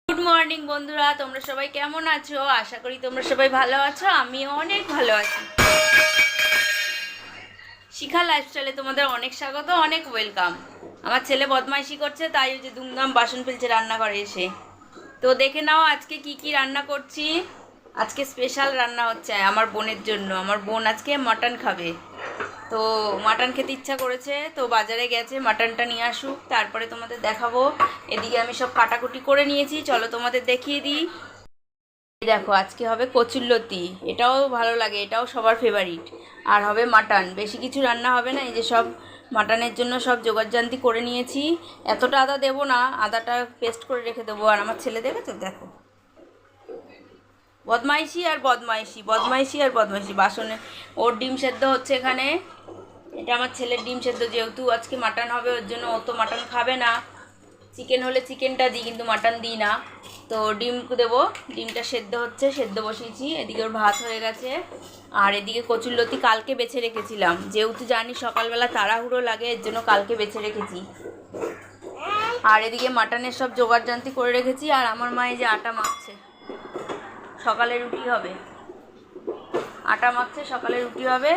Good morning বন্ধুরা, তোমরা সবাই কেমন আছো? আশা করি তোমরা সবাই ভালো আছো। আমি অনেক ভালো আছি। শিখা লাইফস্টাইলে তোমাদের অনেক স্বাগত, অনেক ওয়েলকাম। আমার ছেলে বদমাইশি করছে, তাই ওই যে দুমদাম বাসন ফেলছে রান্নাঘরে এসে। তো দেখে নাও আজকে কি কি রান্না করছি। আজকে স্পেশাল রান্না হচ্ছে আমার বোনের জন্য। আমার বোন আজকে মাটন খাবে, তো মাটন খেতে ইচ্ছা করেছে, তো বাজারে গেছে, মাটনটা নিয়ে আসুক, তারপরে তোমাদের দেখাবো। এদিকে আমি সব কাটাকুটি করে নিয়েছি, চলো তোমাদের দেখিয়ে দিই। দেখো আজকে হবে কচুরলতি, এটাও ভালো লাগে, এটাও সবার ফেভারিট। আর হবে মাটন, বেশি কিছু রান্না হবে না। এই যে সব মাটনের জন্য সব জোগাড়জান্তি করে নিয়েছি। এতটা আদা দেবো না, আদাটা পেস্ট করে রেখে দেবো। আর আমার ছেলে দেখেছো, দেখো বদমাইশি আর বদমাইশি, বদমাইশি আর বদমাইশি। বাসনে ওর ডিম সেদ্ধ হচ্ছে এখানে। এটা আমার ছেলের ডিম সেদ্ধ, যেহেতু আজকে মাটন হবে ওর জন্য। ও তো মাটন খাবে না, চিকেন হলে চিকেনটা দিই, কিন্তু মাটন দিই না। তো ডিম দেবো, ডিমটা সেদ্ধ হচ্ছে, সেদ্ধ বসিয়েছি। এদিকে ওর ভাত হয়ে গেছে। আর এদিকে কচুরলতি কালকে বেছে রেখেছিলাম, যেহেতু জানি সকালবেলা তাড়াহুড়ো লাগে, এর জন্য কালকে বেছে রেখেছি। আর এদিকে মাটনের সব জোগাড়জান্তি করে রেখেছি। আর আমার মা এই যে আটা মাখছে, সকালে রুটি হবে। আটা মাখছে, সকালে রুটি হবে।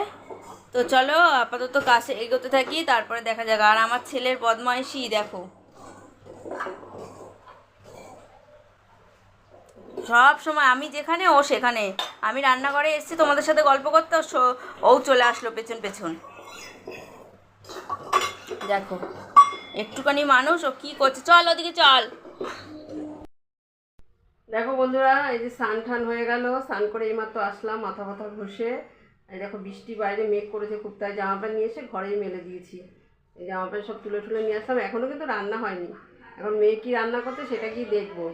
তো চলো আপাতত কাছে এগোতে থাকি, তারপরে দেখা যাক। আর আমার ছেলের বদমাইশি দেখো, সব সময় আমি যেখানে ও সেখানে। আমি রান্নাঘরে এসেছি তোমাদের সাথে গল্প করতে, ও চলে আসলো পেছন পেছন। দেখো একটুখানি মানুষ, ও কি করছে, চল ওদিকে চল। দেখো বন্ধুরা, এই যে স্নান টান হয়ে গেল, স্নান করে এইমাত্র আসলাম মাথা ব্যথা ঘষে। এই দেখো বৃষ্টি বাইরে মেঘ করেছে খুব, তাই জামা প্যান্ট নিয়ে এসে ঘরেই মেলে দিয়েছি। এই জামা প্যান্ট সব তুলে তুলে নিয়ে আসলাম। এখনও কিন্তু রান্না হয়নি, এখন মেয়ে কী রান্না করতে সেটা কি দেখবো।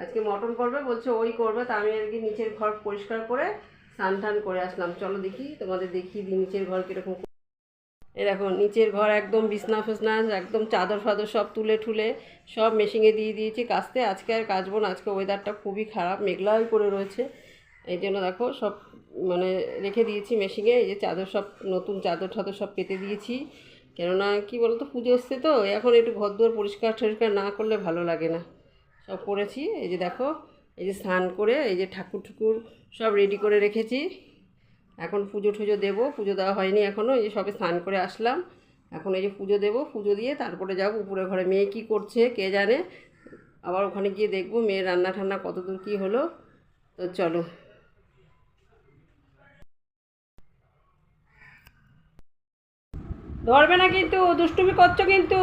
আজকে মটন করবে বলছে, ওই করবে। তা আমি আর কি নিচের ঘর পরিষ্কার করে স্নান টান করে আসলাম। চলো দেখি, তোমাদের দেখিয়ে দিই নিচের ঘর কীরকম। এই দেখো নিচের ঘর একদম বিছনা ফিছনা একদম চাদর ফাদর সব তুলে ঠুলে সব মেশিনে দিয়ে দিয়েছি কাচতে। আজকে আর কাচবো না, আজকে ওয়েদারটা খুবই খারাপ, মেঘলাই করে রয়েছে। এই জন্য দেখো সব মানে রেখে দিয়েছি মেশিনে। এই যে চাদর সব নতুন চাদর ঠাদর সব পেতে দিয়েছি, কেননা কি বলতো পুজো এসছে তো, এখন একটু ঘর দুয়ার পরিষ্কার টরিষ্কার না করলে ভালো লাগে না। সব করেছি। এই যে দেখো, এই যে স্নান করে এই যে ঠাকুর ঠুকুর সব রেডি করে রেখেছি। এখন পুজো টুজো দেবো, পুজো দেওয়া হয়নি এখনও। এই সবে স্নান করে আসলাম, এখন এই যে পুজো দেবো, পুজো দিয়ে তারপরে যাবো উপরে ঘরে। মেয়ে কী করছে কে জানে, আবার ওখানে গিয়ে দেখবো মেয়ের রান্না ঠান্না কতদূর কী হলো। তো চলো। ধরবে না কিন্তু, দুষ্টুমি করছো কিন্তু।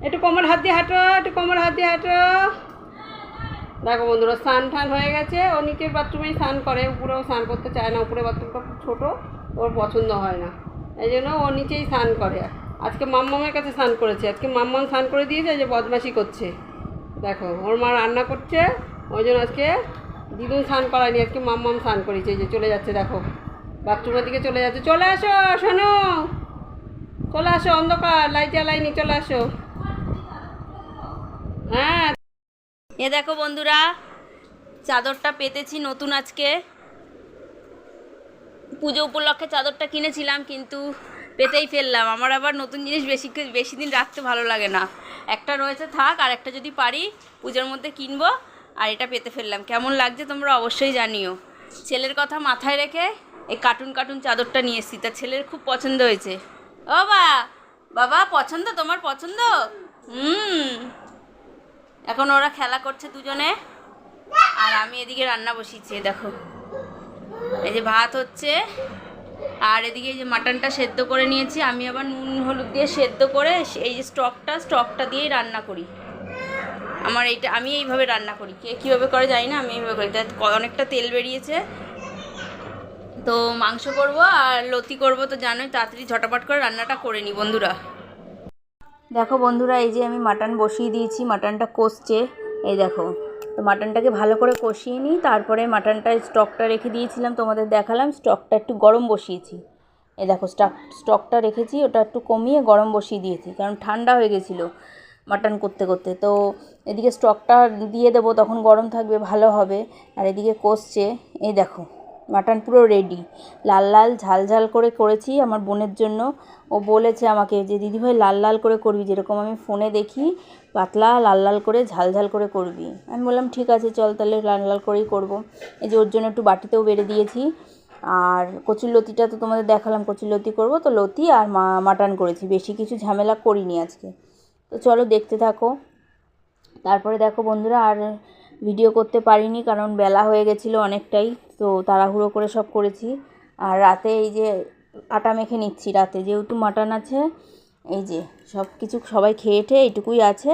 একটু কোমর হাত দিয়ে হাঁটো, একটু কোমর হাত দিয়ে হাঁটো। দেখো বন্ধুরা, স্নান টান হয়ে গেছে। ও নিচের বাথরুমেই স্নান করে, উপরেও স্নান করতে চায় না। উপরে বাথরুমটা খুব ছোটো, ওর পছন্দ হয় না, এই জন্য ও নিচেই স্নান করে। আজকে মাম্মামের কাছে স্নান করেছে, আজকে মাম্মাম স্নান করে দিয়েছে। যে বদমাশি করছে, দেখো ওর মা রান্না করছে, ওই জন্য আজকে দিদুন স্নান করায়নি, আজকে মাম্মাম স্নান করেছে। এই যে চলে যাচ্ছে, দেখো বাথরুমের দিকে চলে যাচ্ছে। চলে আসো, শোনো, চলে আসো, অন্ধকার, লাইট জ্বালাইনি, চলে আসো। হ্যাঁ, এ দেখো বন্ধুরা, চাদরটা পেতেছি নতুন। আজকে পুজো উপলক্ষে চাদরটা কিনেছিলাম, কিন্তু পেতেই ফেললাম। আমার আবার নতুন জিনিস বেশি বেশি দিন রাখতে ভালো লাগে না। একটা রয়েছে থাক, আর একটা যদি পারি পুজোর মধ্যে কিনবো। আর এটা পেতে ফেললাম, কেমন লাগছে তোমরা অবশ্যই জানিও। ছেলের কথা মাথায় রেখে এই কার্টুন কার্টুন চাদরটা নিয়ে এসেছি, তার ছেলের খুব পছন্দ হয়েছে। ও বাবা, পছন্দ, তোমার পছন্দ? এখন ওরা খেলা করছে দুজনে, আর আমি এদিকে রান্না বসিয়েছি। দেখো এই যে ভাত হচ্ছে, আর এদিকে এই যে মাটনটা সেদ্ধ করে নিয়েছি। আমি আবার নুন হলুদ দিয়ে সেদ্ধ করে এই যে স্টকটা দিয়েই রান্না করি। আমি এইভাবে রান্না করি, কে কীভাবে করে জানি না, আমি এইভাবে করি। তাই অনেকটা তেল বেরিয়েছে। তো মাংস করব আর লতি করব, তো জানোই তাড়াতাড়ি ঝটাপট করে রান্নাটা করে নিই বন্ধুরা। দেখো বন্ধুরা, এই যে আমি মাটন বসিয়ে দিয়েছি, মাটনটা কষছে। এই দেখো, তো মাটনটাকে ভালো করে কষিয়ে নিই, তারপরে মাটনটা স্টকটা রেখে দিয়েছিলাম, তোমাদের দেখালাম। স্টকটা একটু গরম বসিয়েছি। এই দেখো স্টকটা রেখেছি, ওটা একটু কমিয়ে গরম বসিয়ে দিয়েছি, কারণ ঠান্ডা হয়ে গেছিলো মাটন করতে করতে। তো এদিকে স্টকটা দিয়ে দেবো, তখন গরম থাকবে, ভালো হবে। আর এদিকে কষছে, এই দেখো মাটন পুরো রেডি, লাল লাল ঝাল ঝাল করে করেছি আমার বোনের জন্য। ও বলেছে আমাকে যে দিদিভাই লাল লাল করে করবি, যেরকম আমি ফোনে দেখি পাতলা লাল লাল করে ঝাল ঝাল করে করবি। আমি বললাম ঠিক আছে চল তাহলে লাল লাল করেই করবো। এই যে ওর জন্য একটু বাটিতেও বেড়ে দিয়েছি। আর কচুর লতিটা তো তোমাদের দেখালাম, কচুর লতি করবো, তো লতি আর মাটন করেছি, বেশি কিছু ঝামেলা করিনি আজকে। তো চলো দেখতে থাকো। তারপরে দেখো বন্ধুরা, আর ভিডিও করতে পারিনি কারণ বেলা হয়ে গেছিলো অনেকটাই, তো তাড়াহুড়ো করে সব করেছি। আর রাতে এই যে আটা মেখে নিচ্ছি, রাতে যেহেতু মাটন আছে, এই যে সব কিছু সবাই খেয়ে ঠেয়ে এইটুকুই আছে,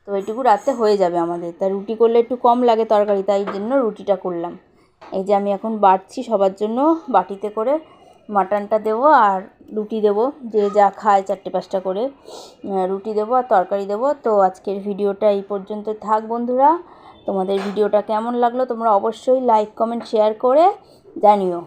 তো এইটুকু রাতে হয়ে যাবে আমাদের। তাই রুটি করলে একটু কম লাগে তরকারি, তাই জন্য রুটিটা করলাম। এই যে আমি এখন বাড়ছি সবার জন্য, বাটিতে করে মাটনটা দেবো আর রুটি দেবো, যে যা খায় 4-5টা করে রুটি দেবো আর তরকারি দেবো। তো আজকের ভিডিওটা এই পর্যন্ত থাক বন্ধুরা। তোমাদের ভিডিওটা কেমন লাগলো তোমরা অবশ্যই লাইক কমেন্ট শেয়ার করে জানিও।